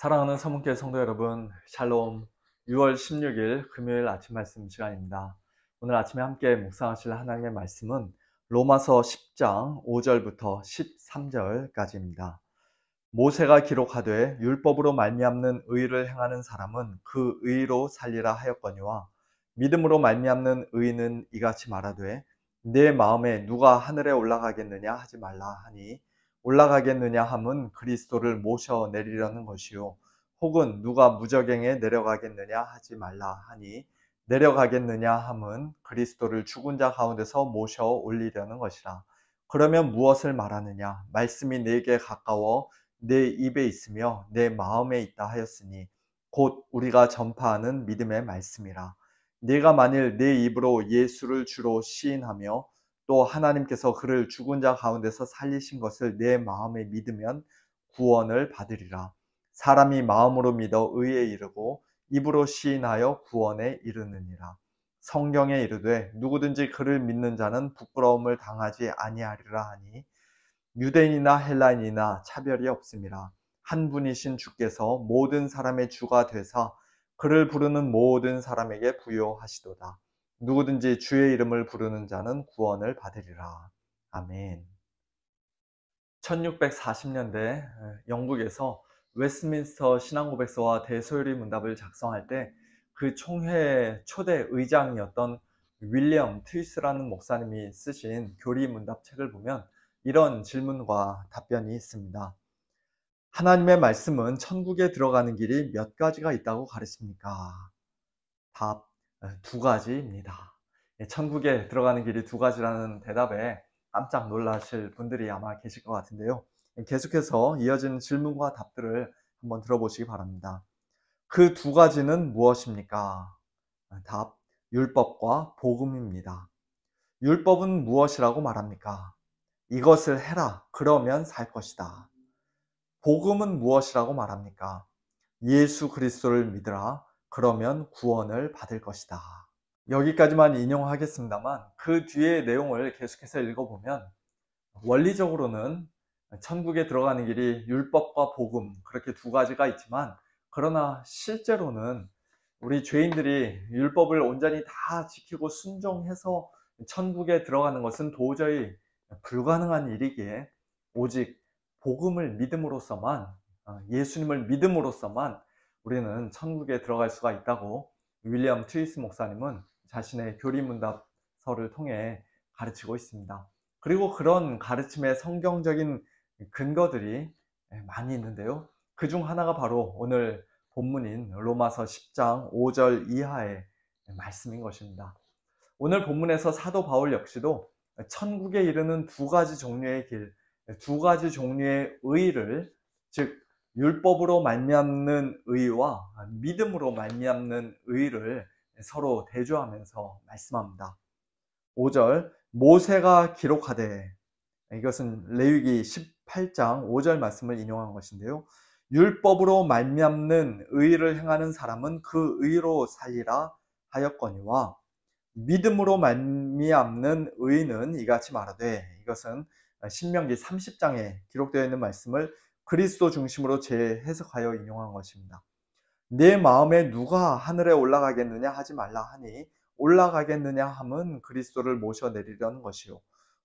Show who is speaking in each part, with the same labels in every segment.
Speaker 1: 사랑하는 서문교회 성도 여러분, 샬롬. 6월 16일 금요일 아침 말씀 시간입니다. 오늘 아침에 함께 묵상하실 하나님의 말씀은 로마서 10장 5절부터 13절까지입니다. 모세가 기록하되 율법으로 말미암는 의를 행하는 사람은 그 의로 살리라 하였거니와 믿음으로 말미암는 의는 이같이 말하되 내 마음에 누가 하늘에 올라가겠느냐 하지 말라 하니 올라가겠느냐 함은 그리스도를 모셔 내리려는 것이요 혹은 누가 무저갱에 내려가겠느냐 하지 말라 하니 내려가겠느냐 함은 그리스도를 죽은 자 가운데서 모셔 올리려는 것이라. 그러면 무엇을 말하느냐? 말씀이 내게 가까워 내 입에 있으며 내 마음에 있다 하였으니 곧 우리가 전파하는 믿음의 말씀이라. 네가 만일 내 입으로 예수를 주로 시인하며 또 하나님께서 그를 죽은 자 가운데서 살리신 것을 내 마음에 믿으면 구원을 받으리라. 사람이 마음으로 믿어 의에 이르고 입으로 시인하여 구원에 이르느니라. 성경에 이르되 누구든지 그를 믿는 자는 부끄러움을 당하지 아니하리라 하니 유대인이나 헬라인이나 차별이 없음이라. 한 분이신 주께서 모든 사람의 주가 되사 그를 부르는 모든 사람에게 부요하시도다. 누구든지 주의 이름을 부르는 자는 구원을 받으리라. 아멘. 1640년대 영국에서 웨스트민스터 신앙고백서와 대소요리 문답을 작성할 때 그 총회 초대 의장이었던 윌리엄 트위스라는 목사님이 쓰신 교리 문답 책을 보면 이런 질문과 답변이 있습니다. 하나님의 말씀은 천국에 들어가는 길이 몇 가지가 있다고 가르칩니까? 답, 두 가지입니다. 천국에 들어가는 길이 두 가지라는 대답에 깜짝 놀라실 분들이 아마 계실 것 같은데요. 계속해서 이어지는 질문과 답들을 한번 들어보시기 바랍니다. 그 두 가지는 무엇입니까? 답, 율법과 복음입니다. 율법은 무엇이라고 말합니까? 이것을 해라, 그러면 살 것이다. 복음은 무엇이라고 말합니까? 예수 그리스도를 믿으라, 그러면 구원을 받을 것이다. 여기까지만 인용하겠습니다만 그 뒤의 내용을 계속해서 읽어보면 원리적으로는 천국에 들어가는 길이 율법과 복음, 그렇게 두 가지가 있지만 그러나 실제로는 우리 죄인들이 율법을 온전히 다 지키고 순종해서 천국에 들어가는 것은 도저히 불가능한 일이기에 오직 복음을 믿음으로써만, 예수님을 믿음으로써만 우리는 천국에 들어갈 수가 있다고 윌리엄 트위스 목사님은 자신의 교리문답서를 통해 가르치고 있습니다. 그리고 그런 가르침의 성경적인 근거들이 많이 있는데요. 그중 하나가 바로 오늘 본문인 로마서 10장 5절 이하의 말씀인 것입니다. 오늘 본문에서 사도 바울 역시도 천국에 이르는 두 가지 종류의 길, 두 가지 종류의 의를, 즉 율법으로 말미암는 의와 믿음으로 말미암는 의를 서로 대조하면서 말씀합니다. 5절, 모세가 기록하되, 이것은 레위기 18장 5절 말씀을 인용한 것인데요. 율법으로 말미암는 의를 행하는 사람은 그 의로 살리라 하였거니와 믿음으로 말미암는 의는 이같이 말하되, 이것은 신명기 30장에 기록되어 있는 말씀을 그리스도 중심으로 재해석하여 인용한 것입니다. 내 마음에 누가 하늘에 올라가겠느냐 하지 말라 하니 올라가겠느냐 함은 그리스도를 모셔 내리려는 것이요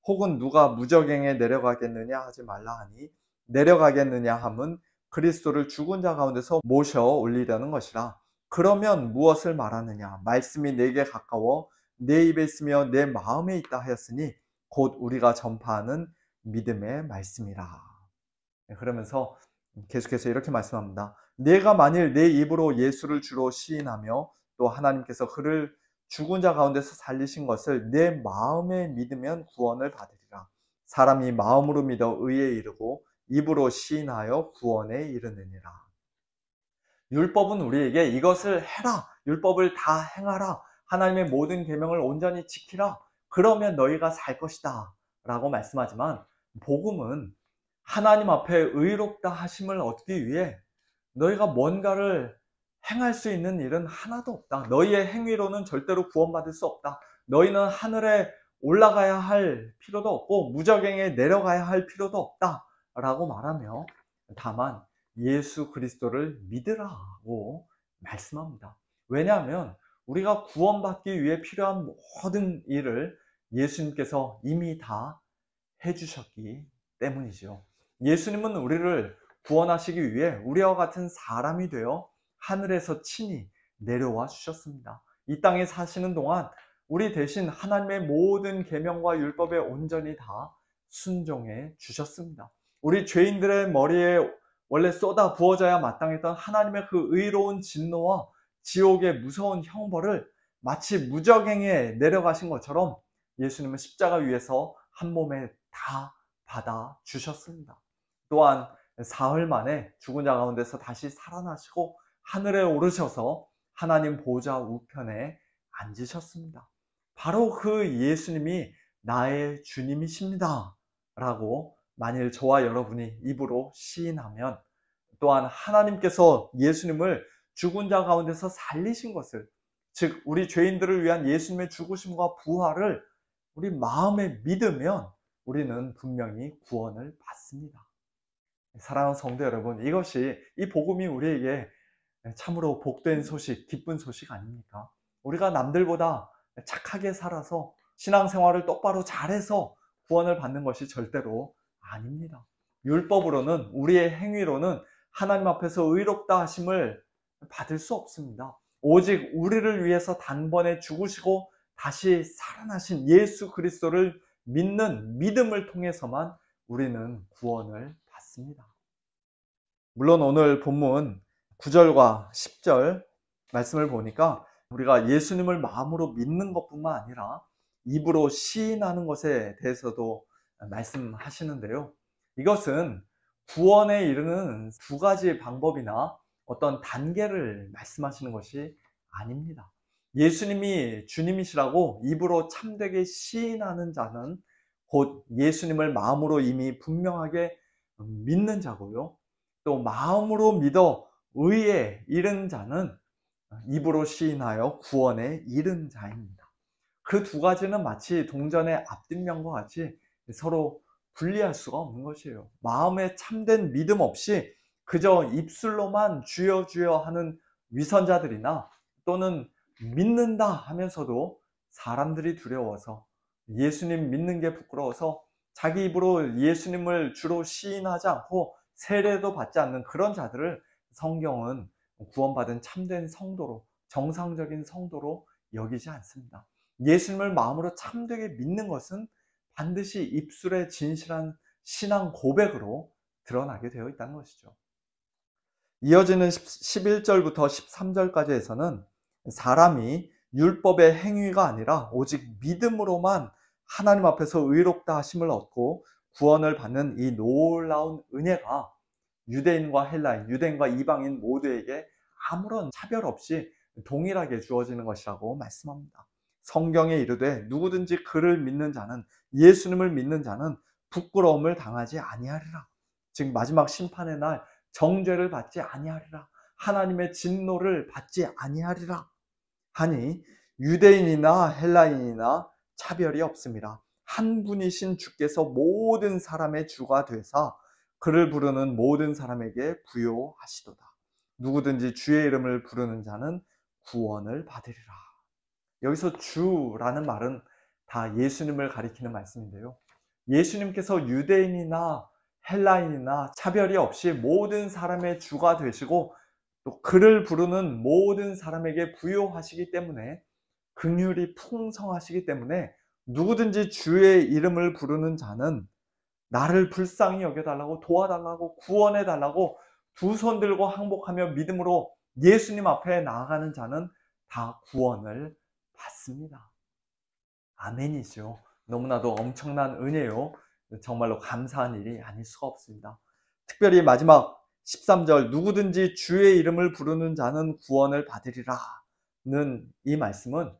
Speaker 1: 혹은 누가 무저갱에 내려가겠느냐 하지 말라 하니 내려가겠느냐 함은 그리스도를 죽은 자 가운데서 모셔 올리려는 것이라. 그러면 무엇을 말하느냐? 말씀이 내게 가까워 내 입에 있으며 내 마음에 있다 하였으니 곧 우리가 전파하는 믿음의 말씀이라. 그러면서 계속해서 이렇게 말씀합니다. 내가 만일 내 입으로 예수를 주로 시인하며 또 하나님께서 그를 죽은 자 가운데서 살리신 것을 내 마음에 믿으면 구원을 받으리라. 사람이 마음으로 믿어 의에 이르고 입으로 시인하여 구원에 이르느니라. 율법은 우리에게 이것을 해라, 율법을 다 행하라, 하나님의 모든 계명을 온전히 지키라, 그러면 너희가 살 것이다 라고 말씀하지만 복음은 하나님 앞에 의롭다 하심을 얻기 위해 너희가 뭔가를 행할 수 있는 일은 하나도 없다. 너희의 행위로는 절대로 구원받을 수 없다. 너희는 하늘에 올라가야 할 필요도 없고 무저갱에 내려가야 할 필요도 없다 라고 말하며 다만 예수 그리스도를 믿으라고 말씀합니다. 왜냐하면 우리가 구원받기 위해 필요한 모든 일을 예수님께서 이미 다 해주셨기 때문이죠. 예수님은 우리를 구원하시기 위해 우리와 같은 사람이 되어 하늘에서 친히 내려와 주셨습니다. 이 땅에 사시는 동안 우리 대신 하나님의 모든 계명과 율법에 온전히 다 순종해 주셨습니다. 우리 죄인들의 머리에 원래 쏟아 부어져야 마땅했던 하나님의 그 의로운 진노와 지옥의 무서운 형벌을 마치 무적행에 내려가신 것처럼 예수님은 십자가 위에서 한 몸에 다 받아 주셨습니다. 또한 사흘 만에 죽은 자 가운데서 다시 살아나시고 하늘에 오르셔서 하나님 보좌 우편에 앉으셨습니다. 바로 그 예수님이 나의 주님이십니다 라고 만일 저와 여러분이 입으로 시인하면, 또한 하나님께서 예수님을 죽은 자 가운데서 살리신 것을, 즉 우리 죄인들을 위한 예수님의 죽으심과 부활을 우리 마음에 믿으면 우리는 분명히 구원을 받습니다. 사랑하는 성도 여러분, 이 복음이 우리에게 참으로 복된 소식, 기쁜 소식 아닙니까? 우리가 남들보다 착하게 살아서 신앙생활을 똑바로 잘해서 구원을 받는 것이 절대로 아닙니다. 율법으로는, 우리의 행위로는 하나님 앞에서 의롭다 하심을 받을 수 없습니다. 오직 우리를 위해서 단번에 죽으시고 다시 살아나신 예수 그리스도를 믿는 믿음을 통해서만 우리는 구원을 받습니다. 물론 오늘 본문 9절과 10절 말씀을 보니까 우리가 예수님을 마음으로 믿는 것뿐만 아니라 입으로 시인하는 것에 대해서도 말씀하시는데요. 이것은 구원에 이르는 두 가지 방법이나 어떤 단계를 말씀하시는 것이 아닙니다. 예수님이 주님이시라고 입으로 참되게 시인하는 자는 곧 예수님을 마음으로 이미 분명하게 믿는 자고요. 또 마음으로 믿어 의에 이른 자는 입으로 시인하여 구원에 이른 자입니다. 그 두 가지는 마치 동전의 앞뒷면과 같이 서로 분리할 수가 없는 것이에요. 마음에 참된 믿음 없이 그저 입술로만 주여 주여 하는 위선자들이나, 또는 믿는다 하면서도 사람들이 두려워서, 예수님 믿는 게 부끄러워서 자기 입으로 예수님을 주로 시인하지 않고 세례도 받지 않는 그런 자들을 성경은 구원받은 참된 성도로, 정상적인 성도로 여기지 않습니다. 예수님을 마음으로 참되게 믿는 것은 반드시 입술의 진실한 신앙 고백으로 드러나게 되어 있다는 것이죠. 이어지는 11절부터 13절까지에서는 사람이 율법의 행위가 아니라 오직 믿음으로만 하나님 앞에서 의롭다 하심을 얻고 구원을 받는 이 놀라운 은혜가 유대인과 헬라인, 유대인과 이방인 모두에게 아무런 차별 없이 동일하게 주어지는 것이라고 말씀합니다. 성경에 이르되 누구든지 그를 믿는 자는, 예수님을 믿는 자는 부끄러움을 당하지 아니하리라. 즉 마지막 심판의 날 정죄를 받지 아니하리라. 하나님의 진노를 받지 아니하리라 하니 유대인이나 헬라인이나 차별이 없습니다. 한 분이신 주께서 모든 사람의 주가 되사 그를 부르는 모든 사람에게 부요하시도다. 누구든지 주의 이름을 부르는 자는 구원을 받으리라. 여기서 주라는 말은 다 예수님을 가리키는 말씀인데요. 예수님께서 유대인이나 헬라인이나 차별이 없이 모든 사람의 주가 되시고 또 그를 부르는 모든 사람에게 부요하시기 때문에, 긍휼이 풍성하시기 때문에 누구든지 주의 이름을 부르는 자는 나를 불쌍히 여겨달라고, 도와달라고, 구원해달라고 두 손 들고 항복하며 믿음으로 예수님 앞에 나아가는 자는 다 구원을 받습니다. 아멘이죠. 너무나도 엄청난 은혜요. 정말로 감사한 일이 아닐 수가 없습니다. 특별히 마지막 13절 누구든지 주의 이름을 부르는 자는 구원을 받으리라는 이 말씀은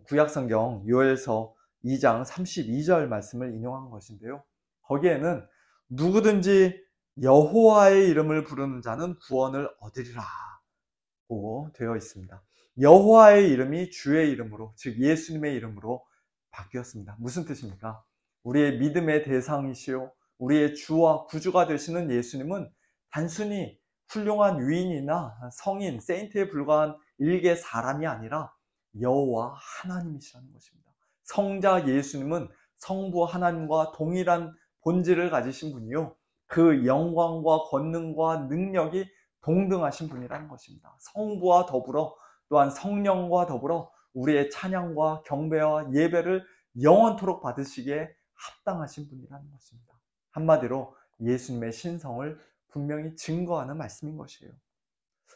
Speaker 1: 구약성경 요엘서 2장 32절 말씀을 인용한 것인데요. 거기에는 누구든지 여호와의 이름을 부르는 자는 구원을 얻으리라고 되어 있습니다. 여호와의 이름이 주의 이름으로, 즉 예수님의 이름으로 바뀌었습니다. 무슨 뜻입니까? 우리의 믿음의 대상이시요 우리의 주와 구주가 되시는 예수님은 단순히 훌륭한 위인이나 성인, 세인트에 불과한 일개 사람이 아니라 여호와 하나님이시라는 것입니다. 성자 예수님은 성부 하나님과 동일한 본질을 가지신 분이요, 그 영광과 권능과 능력이 동등하신 분이라는 것입니다. 성부와 더불어 또한 성령과 더불어 우리의 찬양과 경배와 예배를 영원토록 받으시기에 합당하신 분이라는 것입니다. 한마디로 예수님의 신성을 분명히 증거하는 말씀인 것이에요.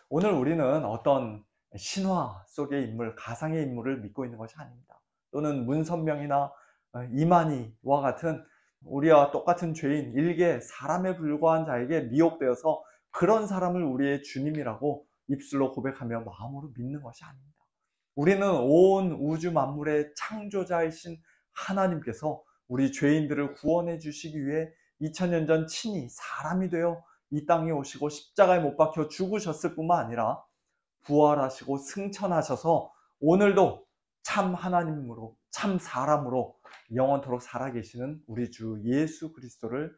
Speaker 1: 오늘 우리는 어떤 신화 속의 인물, 가상의 인물을 믿고 있는 것이 아닙니다. 또는 문선명이나 이만희와 같은 우리와 똑같은 죄인, 일개 사람에 불과한 자에게 미혹되어서 그런 사람을 우리의 주님이라고 입술로 고백하며 마음으로 믿는 것이 아닙니다. 우리는 온 우주 만물의 창조자이신 하나님께서 우리 죄인들을 구원해 주시기 위해 2000년 전 친히 사람이 되어 이 땅에 오시고 십자가에 못 박혀 죽으셨을 뿐만 아니라 부활하시고 승천하셔서 오늘도 참 하나님으로, 참 사람으로 영원토록 살아계시는 우리 주 예수 그리스도를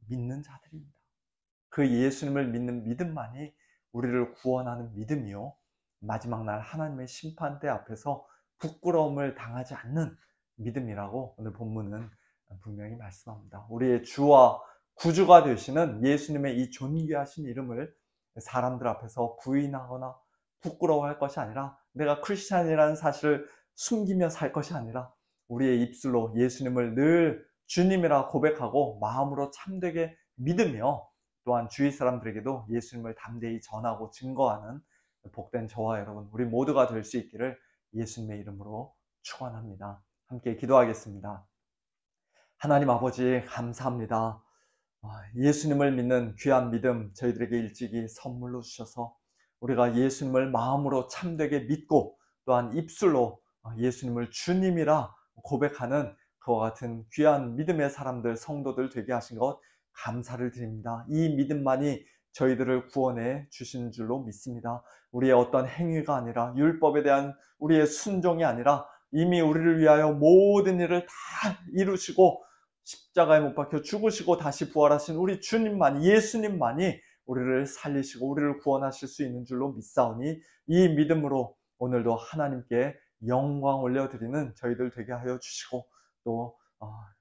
Speaker 1: 믿는 자들입니다. 그 예수님을 믿는 믿음만이 우리를 구원하는 믿음이요, 마지막 날 하나님의 심판대 앞에서 부끄러움을 당하지 않는 믿음이라고 오늘 본문은 분명히 말씀합니다. 우리의 주와 구주가 되시는 예수님의 이 존귀하신 이름을 사람들 앞에서 부인하거나 부끄러워할 것이 아니라, 내가 크리스찬이라는 사실을 숨기며 살 것이 아니라 우리의 입술로 예수님을 늘 주님이라 고백하고 마음으로 참되게 믿으며, 또한 주위 사람들에게도 예수님을 담대히 전하고 증거하는 복된 저와 여러분, 우리 모두가 될 수 있기를 예수님의 이름으로 축원합니다. 함께 기도하겠습니다. 하나님 아버지, 감사합니다. 예수님을 믿는 귀한 믿음 저희들에게 일찍이 선물로 주셔서 우리가 예수님을 마음으로 참되게 믿고 또한 입술로 예수님을 주님이라 고백하는 그와 같은 귀한 믿음의 사람들, 성도들 되게 하신 것 감사를 드립니다. 이 믿음만이 저희들을 구원해 주신 줄로 믿습니다. 우리의 어떤 행위가 아니라, 율법에 대한 우리의 순종이 아니라 이미 우리를 위하여 모든 일을 다 이루시고 십자가에 못 박혀 죽으시고 다시 부활하신 우리 주님만이, 예수님만이 우리를 살리시고 우리를 구원하실 수 있는 줄로 믿사오니, 이 믿음으로 오늘도 하나님께 영광 올려드리는 저희들 되게 하여 주시고, 또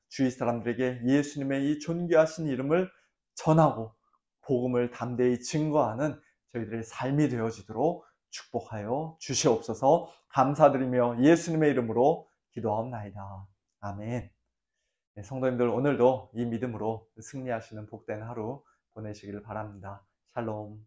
Speaker 1: 주위 사람들에게 예수님의 이 존귀하신 이름을 전하고 복음을 담대히 증거하는 저희들의 삶이 되어지도록 축복하여 주시옵소서. 감사드리며 예수님의 이름으로 기도하옵나이다. 아멘. 네, 성도님들, 오늘도 이 믿음으로 승리하시는 복된 하루 보내시기를 바랍니다. 샬롬.